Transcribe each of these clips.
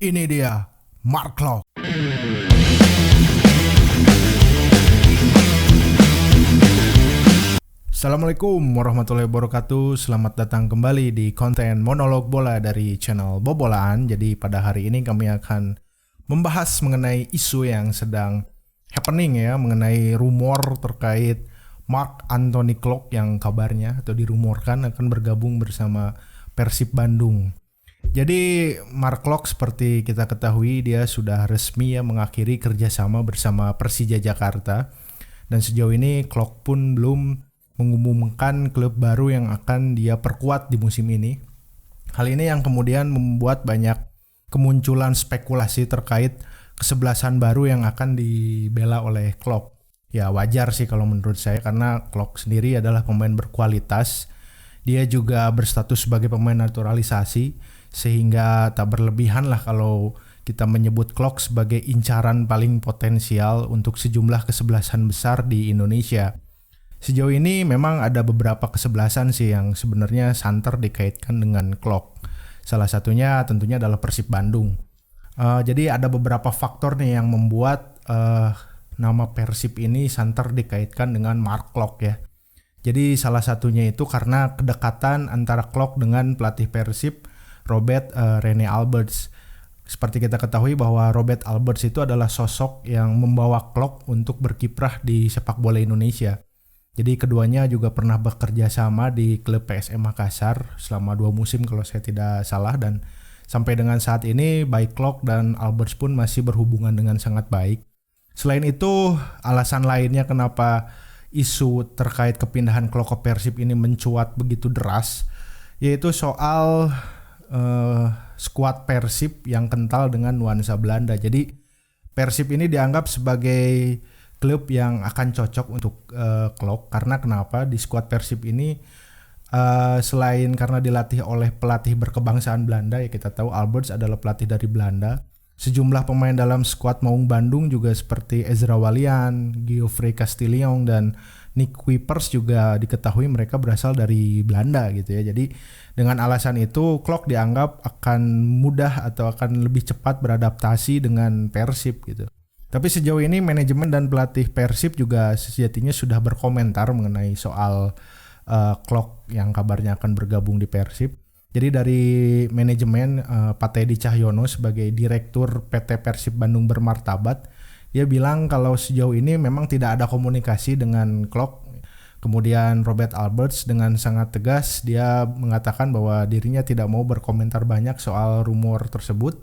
Ini dia Mark Klok. Assalamualaikum warahmatullahi wabarakatuh. Selamat datang kembali di konten monolog bola dari channel Bobolaan. Jadi pada hari ini kami akan membahas mengenai isu yang sedang happening ya, mengenai rumor terkait Marc Anthony Klok yang kabarnya atau dirumorkan akan bergabung bersama Persib Bandung. Jadi Mark Klok seperti kita ketahui dia sudah resmi ya mengakhiri kerjasama bersama Persija Jakarta, dan sejauh ini Klok pun belum mengumumkan klub baru yang akan dia perkuat di musim ini. Hal ini yang kemudian membuat banyak kemunculan spekulasi terkait kesebelasan baru yang akan dibela oleh Klok. Ya wajar sih kalau menurut saya, karena Klok sendiri adalah pemain berkualitas. Dia juga berstatus sebagai pemain naturalisasi, sehingga tak berlebihan lah kalau kita menyebut Klok sebagai incaran paling potensial untuk sejumlah kesebelasan besar di Indonesia. Sejauh ini memang ada beberapa kesebelasan sih yang sebenarnya santer dikaitkan dengan Klok. Salah satunya tentunya adalah Persib Bandung. Jadi ada beberapa faktor nih yang membuat nama Persib ini santer dikaitkan dengan Mark Klok ya. Jadi salah satunya itu karena kedekatan antara Klok dengan pelatih Persib Robert Rene Alberts. Seperti kita ketahui bahwa Robert Alberts itu adalah sosok yang membawa Klok untuk berkiprah di sepak bola Indonesia. Jadi keduanya juga pernah bekerja sama di klub PSM Makassar selama 2 musim kalau saya tidak salah, dan sampai dengan saat ini baik Klok dan Alberts pun masih berhubungan dengan sangat baik. Selain itu, alasan lainnya kenapa isu terkait kepindahan Klok ke Persib ini mencuat begitu deras, yaitu soal skuad Persib yang kental dengan nuansa Belanda. Jadi Persib ini dianggap sebagai klub yang akan cocok untuk Klok, karena kenapa? Di skuad Persib ini selain karena dilatih oleh pelatih berkebangsaan Belanda, ya kita tahu Alberts adalah pelatih dari Belanda. Sejumlah pemain dalam skuad Maung Bandung juga seperti Ezra Walian, Geoffrey Castillon, dan Nick Kuipers juga diketahui mereka berasal dari Belanda gitu ya. Jadi dengan alasan itu Klok dianggap akan mudah atau akan lebih cepat beradaptasi dengan Persib gitu. Tapi sejauh ini manajemen dan pelatih Persib juga sejatinya sudah berkomentar mengenai soal Klok yang kabarnya akan bergabung di Persib. Jadi dari manajemen Pak Teddy Cahyono sebagai direktur PT Persib Bandung Bermartabat, dia bilang kalau sejauh ini memang tidak ada komunikasi dengan Klok. Kemudian Robert Alberts dengan sangat tegas dia mengatakan bahwa dirinya tidak mau berkomentar banyak soal rumor tersebut.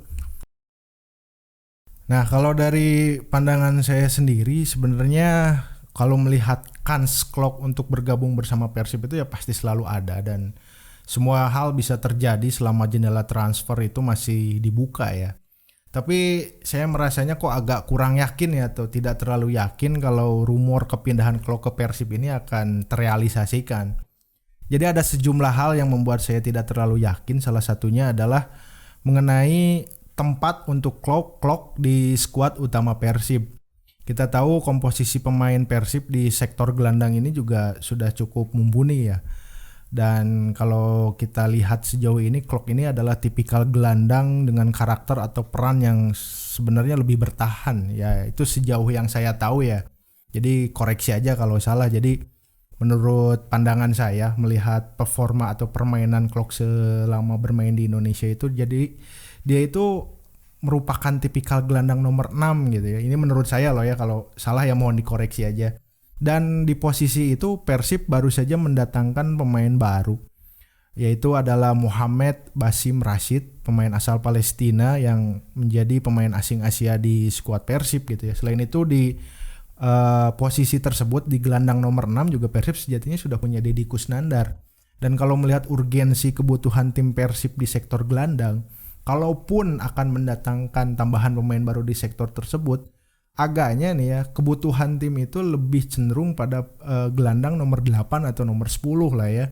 Nah, kalau dari pandangan saya sendiri sebenarnya kalau melihat kans Klok untuk bergabung bersama Persib itu ya pasti selalu ada, dan semua hal bisa terjadi selama jendela transfer itu masih dibuka ya. Tapi saya merasanya kok agak kurang yakin ya, atau tidak terlalu yakin kalau rumor kepindahan Klok ke Persib ini akan terrealisasikan. Jadi ada sejumlah hal yang membuat saya tidak terlalu yakin. Salah satunya adalah mengenai tempat untuk Klok di skuad utama Persib. Kita tahu komposisi pemain Persib di sektor gelandang ini juga sudah cukup mumpuni ya. Dan kalau kita lihat sejauh ini Klok ini adalah tipikal gelandang dengan karakter atau peran yang sebenarnya lebih bertahan ya, itu sejauh yang saya tahu ya. Jadi koreksi aja kalau salah. Jadi menurut pandangan saya melihat performa atau permainan Klok selama bermain di Indonesia itu, jadi dia itu merupakan tipikal gelandang nomor 6 gitu ya. Ini menurut saya loh ya, kalau salah ya mohon dikoreksi aja. Dan di posisi itu Persib baru saja mendatangkan pemain baru, yaitu adalah Mohamed Basim Rashid, pemain asal Palestina yang menjadi pemain asing Asia di skuad Persib gitu ya. Selain itu di posisi tersebut di gelandang nomor 6 juga Persib sejatinya sudah punya Deddy Kusnandar. Dan kalau melihat urgensi kebutuhan tim Persib di sektor gelandang, kalaupun akan mendatangkan tambahan pemain baru di sektor tersebut, agaknya nih ya kebutuhan tim itu lebih cenderung pada gelandang nomor 8 atau nomor 10 lah ya.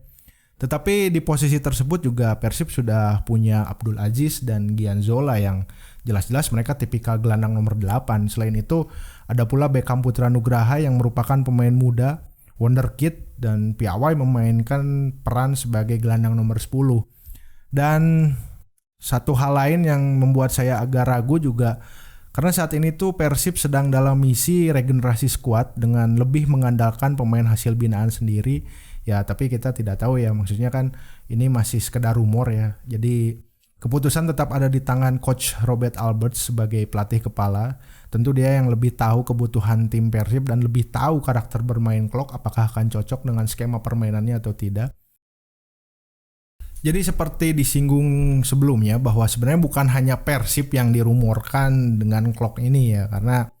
Tetapi di posisi tersebut juga Persib sudah punya Abdul Aziz dan Gian Zola yang jelas-jelas mereka tipikal gelandang nomor 8. Selain itu ada pula Beckham Putra Nugraha yang merupakan pemain muda, wonderkid, dan piawai memainkan peran sebagai gelandang nomor 10. Dan Satu hal lain yang membuat saya agak ragu juga karena saat ini tuh Persib sedang dalam misi regenerasi skuad dengan lebih mengandalkan pemain hasil binaan sendiri. Ya, tapi kita tidak tahu ya, maksudnya kan ini masih sekedar rumor ya. Jadi keputusan tetap ada di tangan coach Robert Alberts sebagai pelatih kepala. Tentu dia yang lebih tahu kebutuhan tim Persib dan lebih tahu karakter bermain Klok apakah akan cocok dengan skema permainannya atau tidak. Jadi seperti disinggung sebelumnya bahwa sebenarnya bukan hanya Persib yang dirumorkan dengan Klok ini ya, karena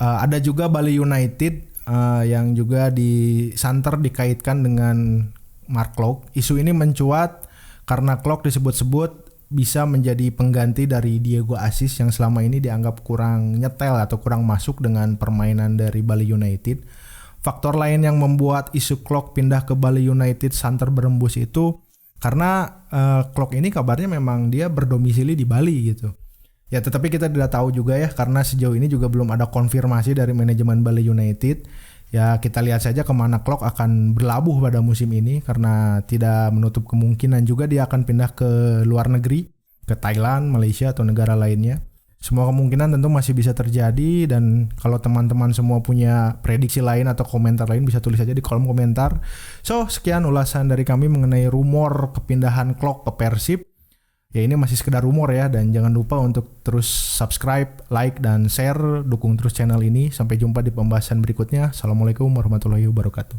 ada juga Bali United yang juga disanter dikaitkan dengan Mark Klok. Isu ini mencuat karena Klok disebut-sebut bisa menjadi pengganti dari Diego Asis yang selama ini dianggap kurang nyetel atau kurang masuk dengan permainan dari Bali United. Faktor lain yang membuat isu Klok pindah ke Bali United santer berembus itu karena Klok ini kabarnya memang dia berdomisili di Bali gitu. Ya tetapi kita tidak tahu juga ya karena sejauh ini juga belum ada konfirmasi dari manajemen Bali United. Ya kita lihat saja kemana Klok akan berlabuh pada musim ini karena tidak menutup kemungkinan juga dia akan pindah ke luar negeri, ke Thailand, Malaysia atau negara lainnya. Semua kemungkinan tentu masih bisa terjadi dan kalau teman-teman semua punya prediksi lain atau komentar lain bisa tulis aja di kolom komentar. So, sekian ulasan dari kami mengenai rumor kepindahan Klok ke Persib. Ya ini masih sekedar rumor ya dan jangan lupa untuk terus subscribe, like, dan share, dukung terus channel ini. Sampai jumpa di pembahasan berikutnya. Assalamualaikum warahmatullahi wabarakatuh.